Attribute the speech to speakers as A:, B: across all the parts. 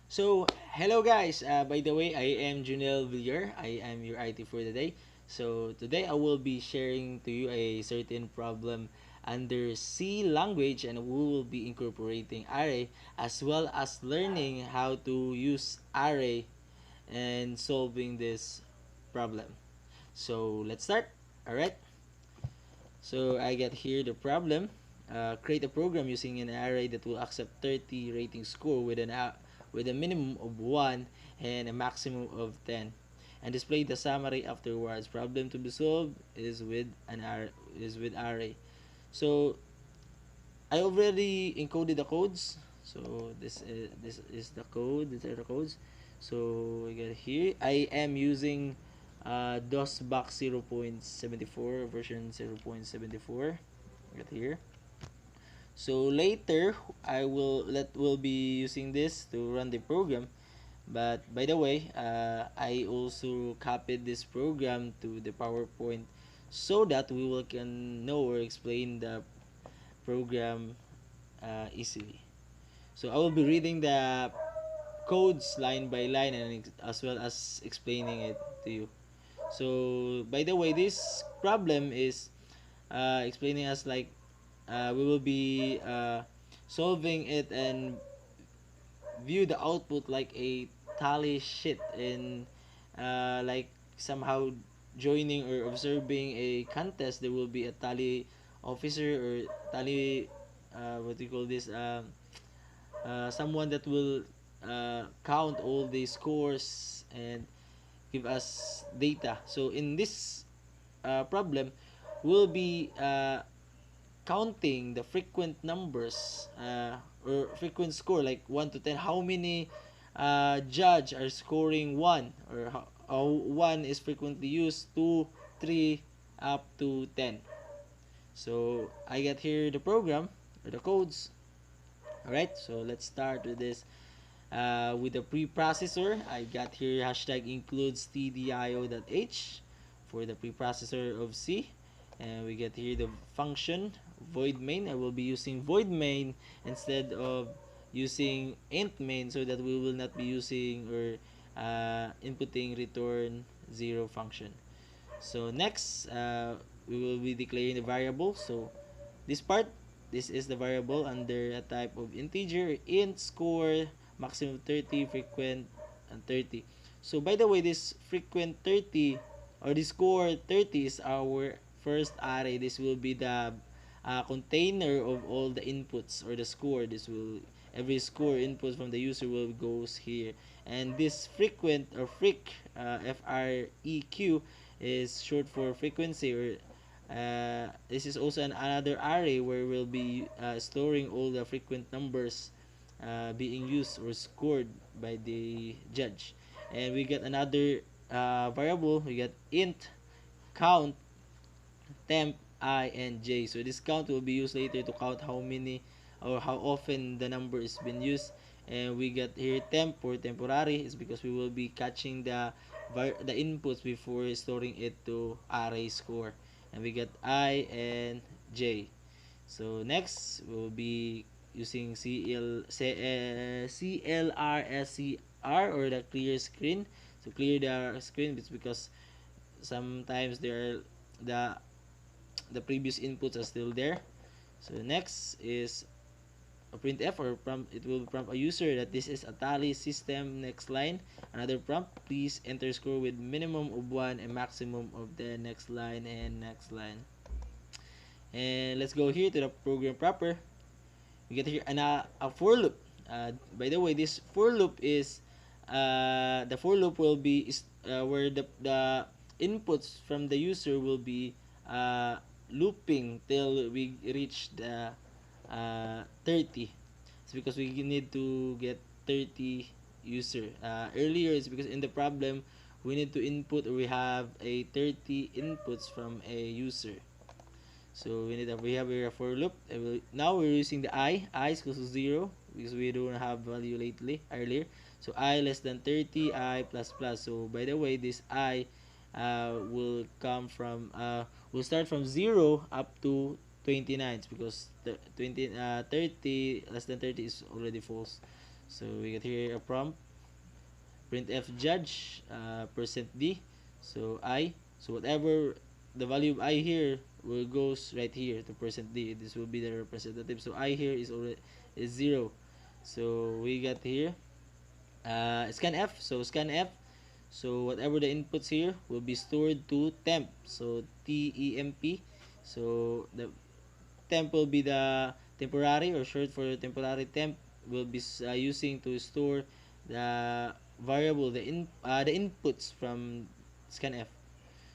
A: So, hello guys. By the way, I am Junel Villar. I am your IT for the day. So, today I will be sharing to you a certain problem under C language, and we will be incorporating array as well as learning how to use array and solving this problem. So, let's start. Alright. So, I get here the problem. Create a program using an array that will accept 30 rating score with a minimum of 1 and a maximum of 10, and display the summary afterwards. Problem to be solved is with array. So I already encoded the codes. So this is the code. These are the codes. So we get here. I am using DOSBox 0.74 version 0.74. Get here. So later will be using this to run the program. But by the way, I also copied this program to the PowerPoint so that we will can know or explain the program easily. So I will be reading the codes line by line and as well as explaining it to you. So by the way, this problem is explaining us like we will be solving it and view the output like a tally sheet in like somehow joining or observing a contest. There will be a tally officer or tally what do you call this someone that will count all the scores and give us data. So in this problem we'll be counting the frequent numbers or frequent score like 1 to 10, how many judge are scoring 1, or how 1 is frequently used, 2, 3 up to 10. So I get here the program or the codes. Alright, so let's start with this. With the preprocessor, I got here hashtag includes tdio.h for the preprocessor of C. And we get here the function void main. I will be using void main instead of using int main, so that we will not be using or inputting return 0 function. So next, we will be declaring the variable. So this part, this is the variable under a type of integer, int score maximum 30, frequent and 30. So by the way, this frequent 30 or the score 30 is our first array. This will be the container of all the inputs or the score. This will every score inputs from the user will goes here. And this frequent or freq is short for frequency, or this is also another array where we'll be storing all the frequent numbers being used or scored by the judge. And we get another variable. We get int count temp I and j. So this count will be used later to count how many or how often the number is been used. And we get here temp for temporary is because we will be catching the inputs before storing it to array score. And we get I and j. So next we'll be using CLRSCR or the clear screen to clear the screen. It's because sometimes the the previous inputs are still there. So next is a printf or prompt. It will prompt a user that this is a tally system. Next line, another prompt, please enter score with minimum of 1 and maximum of the next line and next line. And let's go here to the program proper. We get here a for loop. By the way, this for loop is the for loop will be where the inputs from the user will be looping till we reach the 30. It's because we need to get 30 user. Earlier it's because in the problem we need to input, or we have a 30 inputs from a user. So we have here a for loop. Now we're using the I is equals to 0 because we don't have value earlier. So I less than 30, I plus plus. So by the way, this I will come from will start from 0 up to 29 because 30 less than 30 is already false. So we get here a prompt, printf judge percent %d, so I, so whatever the value of I here will goes right here to percent %d. This will be the representative. So I here is already is 0. So we got here scanf. So scanf, so whatever the inputs here will be stored to temp. So temp. So the temp will be the temporary, or short for temporary temp, will be using to store the variable, the inputs from scanf.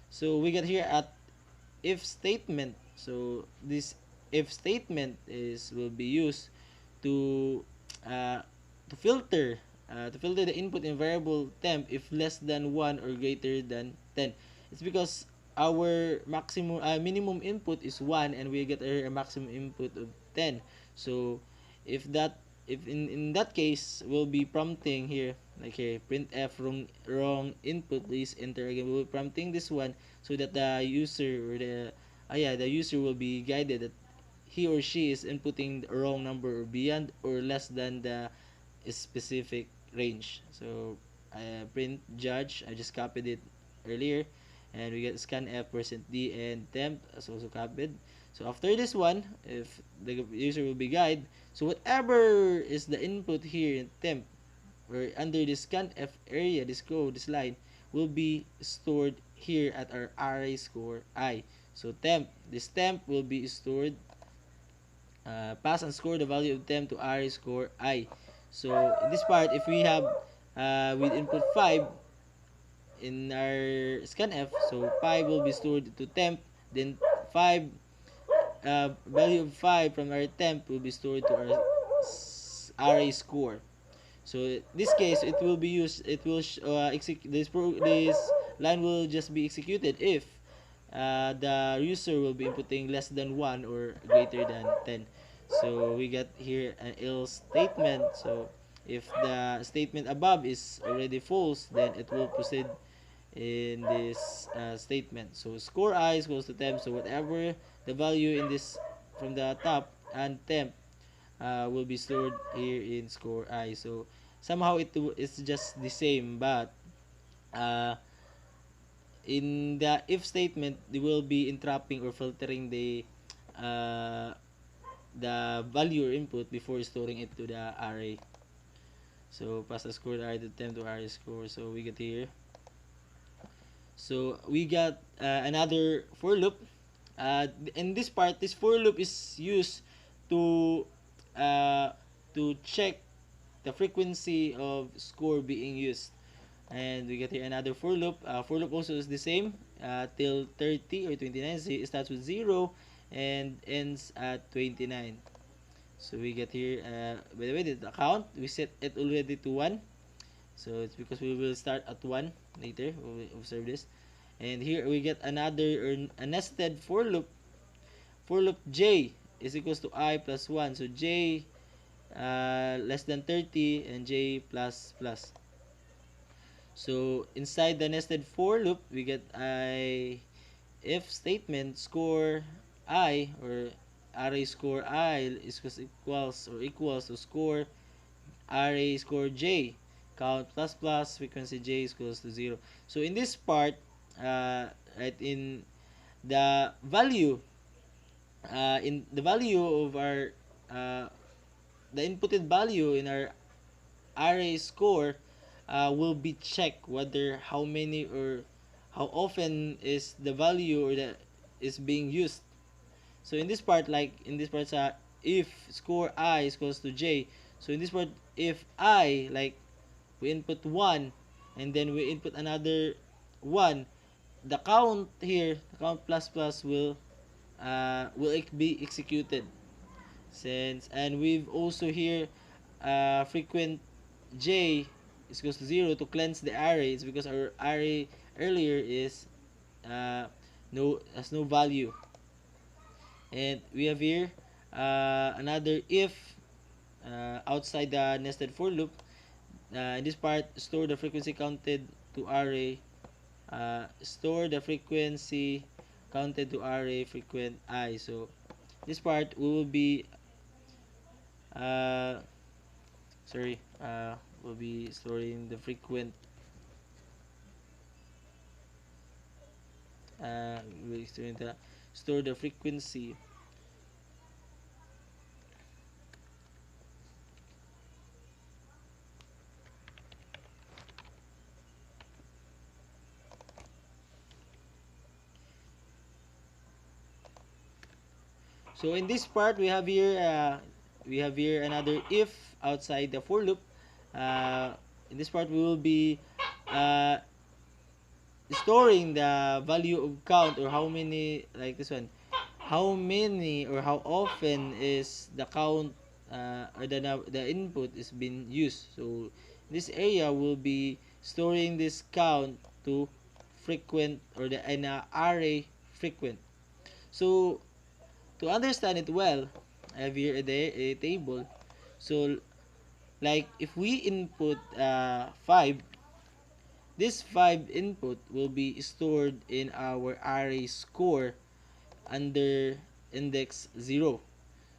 A: So we got here at if statement. So this if statement is will be used to uh, to filter the input in variable temp if less than 1 or greater than 10. It's because our minimum input is 1 and we get a maximum input of 10. So if that if in that case we'll be prompting here, like here, printf wrong input, please enter again. We'll be prompting this one so that the user or the user will be guided that he or she is inputting the wrong number or beyond or less than the specific range. So print judge, I just copied it earlier, and we get scanf percent %d and temp as also copied. So after this one, if the user will be guide, so whatever is the input here in temp or under this scanf area, this code, this line will be stored here at our array score I. So this temp will be stored, pass and score the value of temp to array score I. So in this part, if we have with input 5 in our scanf, so 5 will be stored to temp, then 5 value of 5 from our temp will be stored to our array score. So in this case, it will be used. It will this line will just be executed if the user will be inputting less than 1 or greater than 10. So we got here an else statement. So if the statement above is already false, then it will proceed in this statement. So score I is equals to temp. So whatever the value in this from the top and temp will be stored here in score I. So somehow it's just the same, but uh, in the if statement, they will be entrapping or filtering uh, the value or input before storing it to the array. So pass the score array to temp to array score. So we get here. So we got another for loop. In this part, this for loop is used to uh, check the frequency of score being used. And we get here another for loop. For loop also is the same till 30 or 29. So it starts with 0 and ends at 29. So we get here, by the way, the count, we set it already to 1. So it's because we will start at 1 later. We will observe this. And here we get another or a nested for loop. For loop j is equals to I plus 1. So j less than 30 and j plus plus. So inside the nested for loop, we get a if statement score I or array score I is equals to score array score j, count plus plus frequency j is equals to 0. So in this part, right, in the value of our the inputted value in our array score will be checked whether how many or how often is the value or the is being used. So in this part, like in this part, if score I is equals to j, so in this part, if I, like, we input 1 and then we input another 1, the count here, the count plus plus will be executed. And we've also here frequent j is equals to 0 to cleanse the array. It's because our array earlier is has no value. And we have here another if outside the nested for loop. In this part, store the frequency counted to array. Store the frequency counted to array frequent I. So this part we will be sorry, will be storing the frequent will storing the store the frequency. So in this part we have here another if outside the for loop. In this part we will be uh, storing the value of count, or how many, like this one, how many or how often is the count or the input is being used. So this area will be storing this count to frequent, or the an array frequent. So to understand it well, I have here a table. So like if we input 5, this 5 input will be stored in our array score under index 0.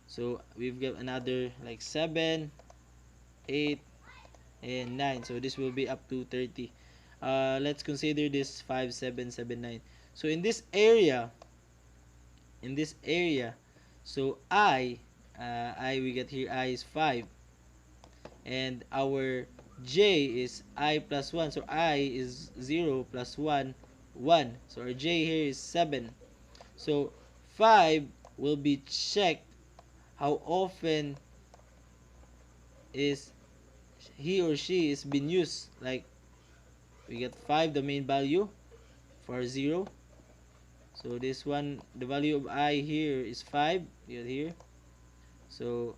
A: So we've got another like 7, 8, and 9. So this will be up to 30. Let's consider this 5, 7, 7, 9. So in this area, so I we get here I is 5, and our j is I plus 1. So I is 0 plus 1, 1. So our j here is 7. So 5 will be checked how often is he or she is being used. Like we get 5 the main value for 0. So this one, the value of I here is 5. Get here. So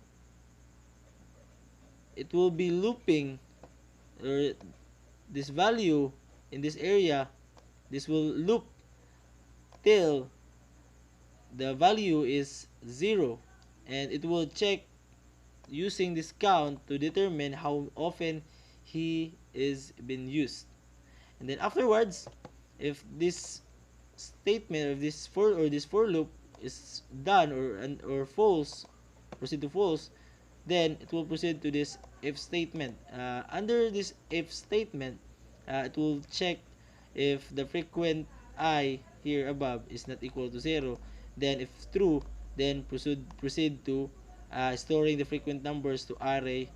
A: it will be looping, or this value in this area, this will loop till the value is 0, and it will check using this count to determine how often he is being used. And then afterwards, if this statement of this for loop is done, or false, proceed to false, then it will proceed to this if statement. Under this if statement, it will check if the frequent I here above is not equal to 0. Then if true, then proceed to storing the frequent numbers to array.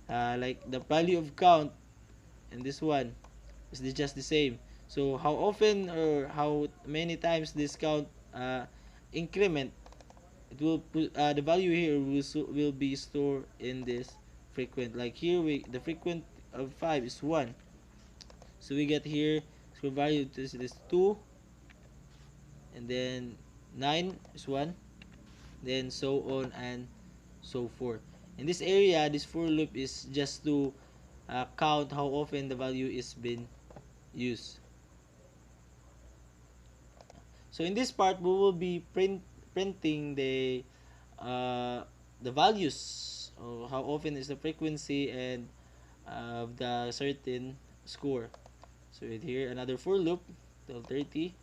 A: Like the value of count in this one is just the same. So how often or how many times this count increment, it will the value here will be stored in this frequent. Like here the frequent of 5 is 1. So we get here, so value this 2, and then 9 is 1, then so on and so forth. In this area, this for loop is just to count how often the value is being used. So in this part, we will be printing the values of how often is the frequency and of the certain score. So here another for loop till 30,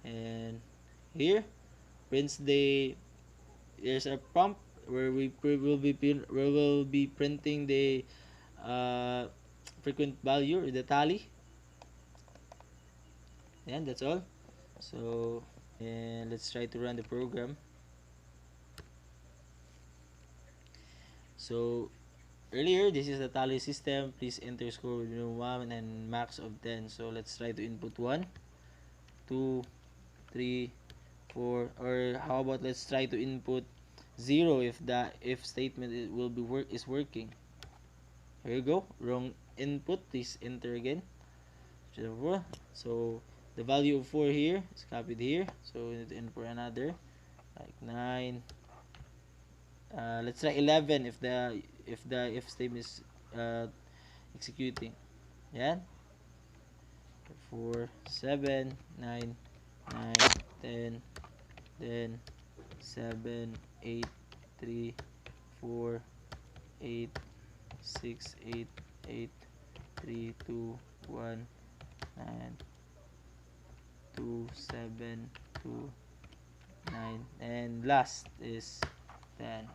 A: and here prints there's a prompt where we will be printing the uh, frequent value, or the tally, and that's all. So and let's try to run the program. So earlier, this is the tally system. Please enter score between 1 and max of 10. So let's try to input 1, 2, 3, 4, or how about let's try to input 0 if the if statement is working. Here you go. Wrong input. Please enter again. So the value of 4 here is copied here. So we need to input another like 9. Let's try 11 if the if statement is executing. Yan. 4, 7, 9, 9, 10, then 7, 8, 3, 4, 8, 6, 8, 8, 3, 2, 1, 9, 2, 7, 2, 9, and last is 10.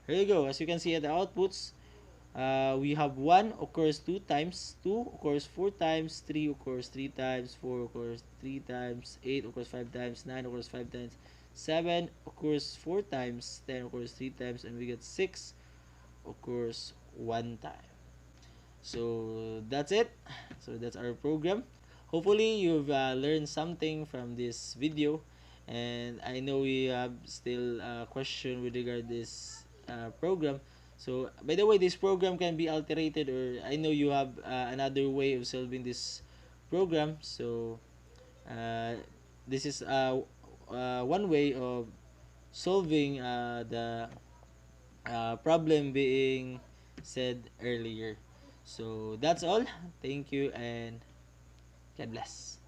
A: Here you go. As you can see at the outputs, We have 1 occurs 2 times, 2 occurs 4 times, 3 occurs 3 times, 4 occurs 3 times, 8 occurs 5 times, 9 occurs 5 times, 7 occurs 4 times, 10 occurs 3 times, and we get 6 occurs 1 time. So that's it. So that's our program. Hopefully you've learned something from this video, and I know we have still a question with regard this program. So by the way, this program can be alterated, or I know you have another way of solving this program. So uh, this is one way of solving the problem being said earlier. So that's all. Thank you and God bless.